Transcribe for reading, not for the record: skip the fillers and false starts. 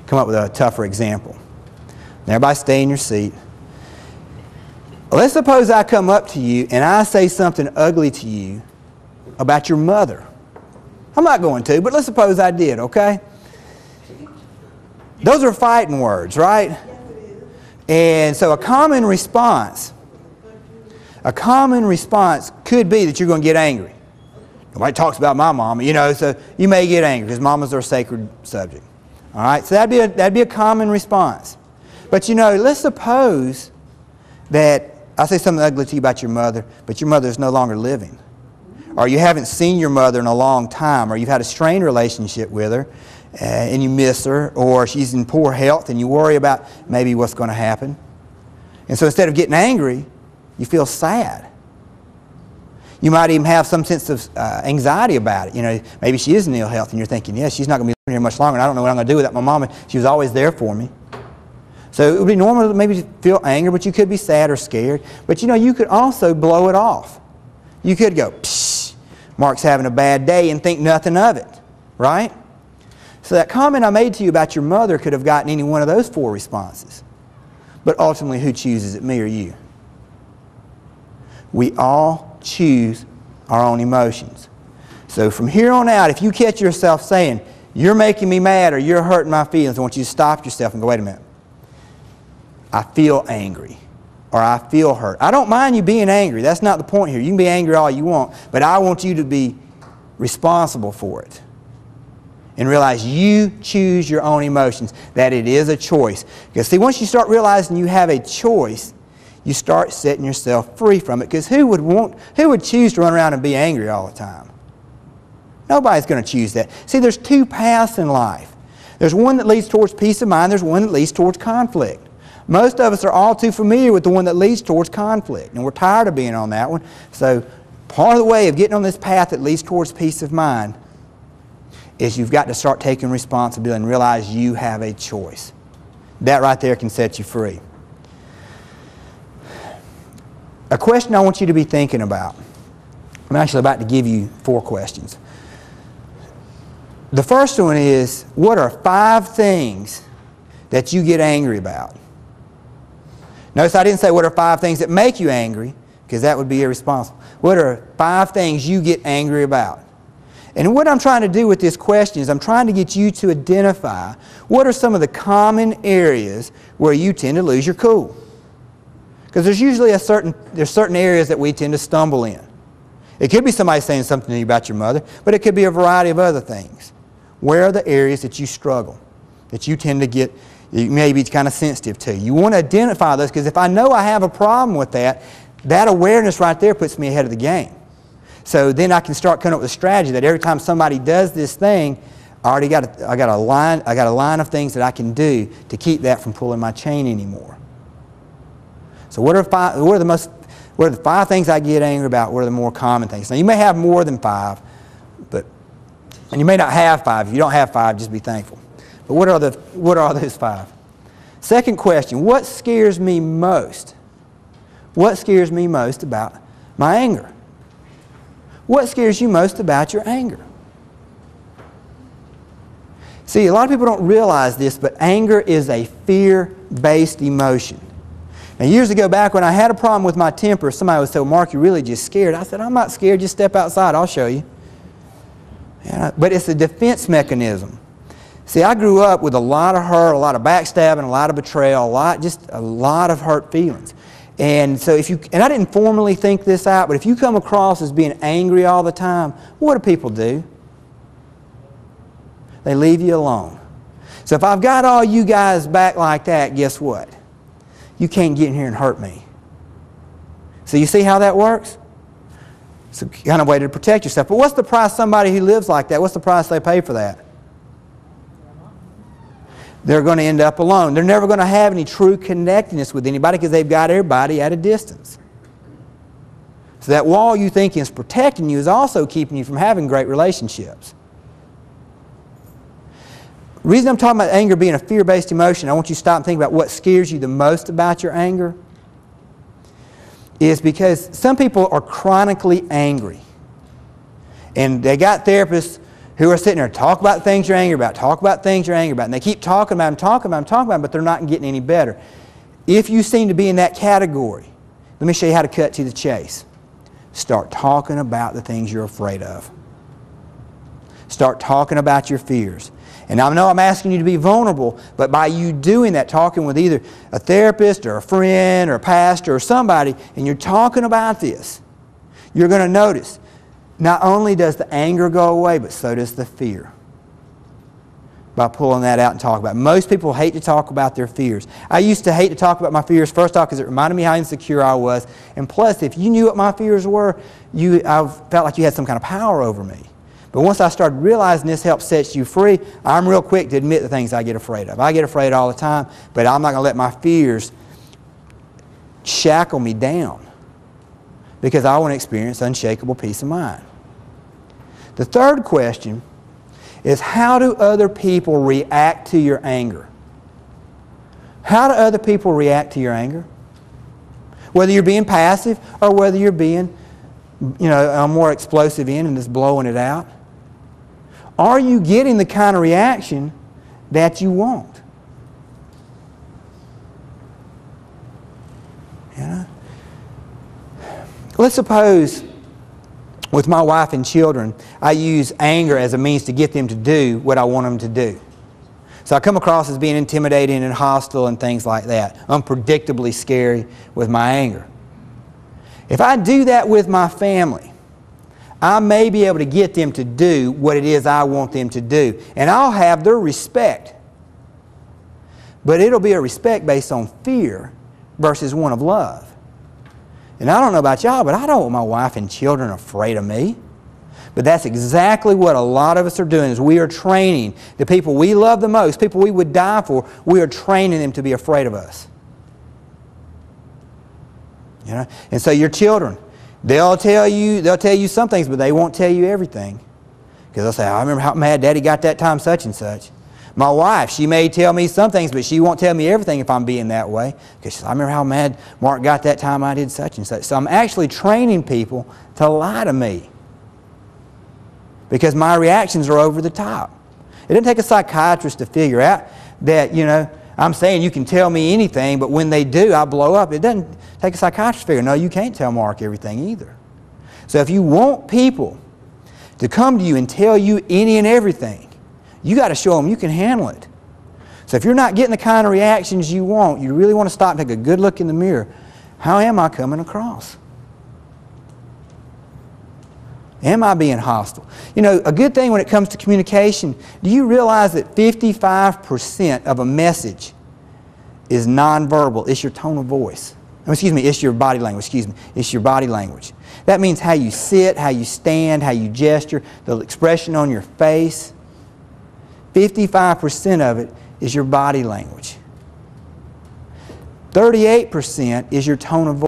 come up with a tougher example. Now, everybody stay in your seat. Let's suppose I come up to you and I say something ugly to you about your mother. I'm not going to, but let's suppose I did, okay? Those are fighting words, right? And so a common response could be that you're going to get angry. Nobody talks about my mama, you know, so you may get angry because mamas are a sacred subject. All right, so that'd be a common response. But you know, let's suppose that I say something ugly to you about your mother, but your mother is no longer living. Or you haven't seen your mother in a long time, or you've had a strained relationship with her, and you miss her, or she's in poor health and you worry about maybe what's going to happen. And so instead of getting angry, you feel sad. You might even have some sense of anxiety about it. You know, maybe she is in ill health and you're thinking, yeah, she's not going to be living here much longer and I don't know what I'm going to do without my mama. She was always there for me. So it would be normal to maybe feel anger, but you could be sad or scared. But you know, you could also blow it off. You could go, psh, Mark's having a bad day, and think nothing of it, right? So that comment I made to you about your mother could have gotten any one of those four responses. But ultimately, who chooses it, me or you? We all choose our own emotions. So from here on out, if you catch yourself saying, you're making me mad or you're hurting my feelings, I want you to stop yourself and go, wait a minute. I feel angry or I feel hurt. I don't mind you being angry. That's not the point here. You can be angry all you want, but I want you to be responsible for it. And realize you choose your own emotions, that it is a choice. Because see, once you start realizing you have a choice, you start setting yourself free from it. Because who would choose to run around and be angry all the time? Nobody's going to choose that. See, there's two paths in life. There's one that leads towards peace of mind. There's one that leads towards conflict. Most of us are all too familiar with the one that leads towards conflict. And we're tired of being on that one. So part of the way of getting on this path that leads towards peace of mind is you've got to start taking responsibility and realize you have a choice. That right there can set you free. A question I want you to be thinking about. I'm actually about to give you 4 questions. The first one is, what are 5 things that you get angry about? Notice I didn't say what are 5 things that make you angry, because that would be irresponsible. What are 5 things you get angry about? And what I'm trying to do with this question is I'm trying to get you to identify what are some of the common areas where you tend to lose your cool. Because there's usually certain areas that we tend to stumble in. It could be somebody saying something to you about your mother, but it could be a variety of other things. Where are the areas that you struggle, that you tend to get, you may be kind of sensitive to? You want to identify those, because if I know I have a problem with that, that awareness right there puts me ahead of the game. So then I can start coming up with a strategy that every time somebody does this thing, I got a line of things that I can do to keep that from pulling my chain anymore. So what are the 5 things I get angry about? What are the more common things? Now you may have more than 5, and you may not have 5. If you don't have 5, just be thankful. But what are those 5? Second question, what scares me most? What scares me most about my anger? What scares you most about your anger? See, a lot of people don't realize this, but anger is a fear-based emotion. Now, years ago back when I had a problem with my temper, somebody would say, well, Mark, you're really just scared. I said, I'm not scared. Just step outside. I'll show you. But it's a defense mechanism. See, I grew up with a lot of hurt, a lot of backstabbing, a lot of betrayal, just a lot of hurt feelings. And so and I didn't formally think this out, but if you come across as being angry all the time, what do people do? They leave you alone. So if I've got all you guys back like that, guess what? You can't get in here and hurt me. So you see how that works? It's a kind of way to protect yourself. But what's the price somebody who lives like that, what's the price they pay for that? They're going to end up alone. They're never going to have any true connectedness with anybody because they've got everybody at a distance. So that wall you think is protecting you is also keeping you from having great relationships. The reason I'm talking about anger being a fear-based emotion, I want you to stop and think about what scares you the most about your anger, is because some people are chronically angry. And they got therapists who are sitting there, talk about things you're angry about, talk about things you're angry about, and they keep talking about them, talking about them, talking about them, but they're not getting any better. If you seem to be in that category, let me show you how to cut to the chase. Start talking about the things you're afraid of. Start talking about your fears. And I know I'm asking you to be vulnerable, but by you doing that, talking with either a therapist or a friend or a pastor or somebody, and you're talking about this, you're going to notice not only does the anger go away, but so does the fear. By pulling that out and talking about it. Most people hate to talk about their fears. I used to hate to talk about my fears, first off, because it reminded me how insecure I was. And plus, if you knew what my fears were, I felt like you had some kind of power over me. But once I started realizing this helps set you free, I'm real quick to admit the things I get afraid of. I get afraid all the time, but I'm not going to let my fears shackle me down because I want to experience unshakable peace of mind. The third question is, how do other people react to your anger? How do other people react to your anger? Whether you're being passive or whether you're being, a more explosive end and just blowing it out. Are you getting the kind of reaction that you want? Let's suppose with my wife and children, I use anger as a means to get them to do what I want them to do. So I come across as being intimidating and hostile and things like that. Unpredictably scary with my anger. If I do that with my family, I may be able to get them to do what it is I want them to do. And I'll have their respect. But it'll be a respect based on fear versus one of love. And I don't know about y'all, but I don't want my wife and children afraid of me. But that's exactly what a lot of us are doing, is we are training the people we love the most, people we would die for, we are training them to be afraid of us. And so your children, they'll tell you some things, but they won't tell you everything. Because they'll say, I remember how mad Daddy got that time such and such. My wife, she may tell me some things, but she won't tell me everything if I'm being that way. Because she says, I remember how mad Mark got that time I did such and such. So I'm actually training people to lie to me. Because my reactions are over the top. It doesn't take a psychiatrist to figure out that, I'm saying you can tell me anything, but when they do, I blow up. It doesn't take a psychiatrist to figure, no, you can't tell Mark everything either. So if you want people to come to you and tell you any and everything, you got to show them you can handle it. So if you're not getting the kind of reactions you want, you really want to stop and take a good look in the mirror. How am I coming across? Am I being hostile? A good thing when it comes to communication, do you realize that 55% of a message is nonverbal? It's your tone of voice. It's your body language. It's your body language. That means how you sit, how you stand, how you gesture, the expression on your face. 55% of it is your body language. 38% is your tone of voice.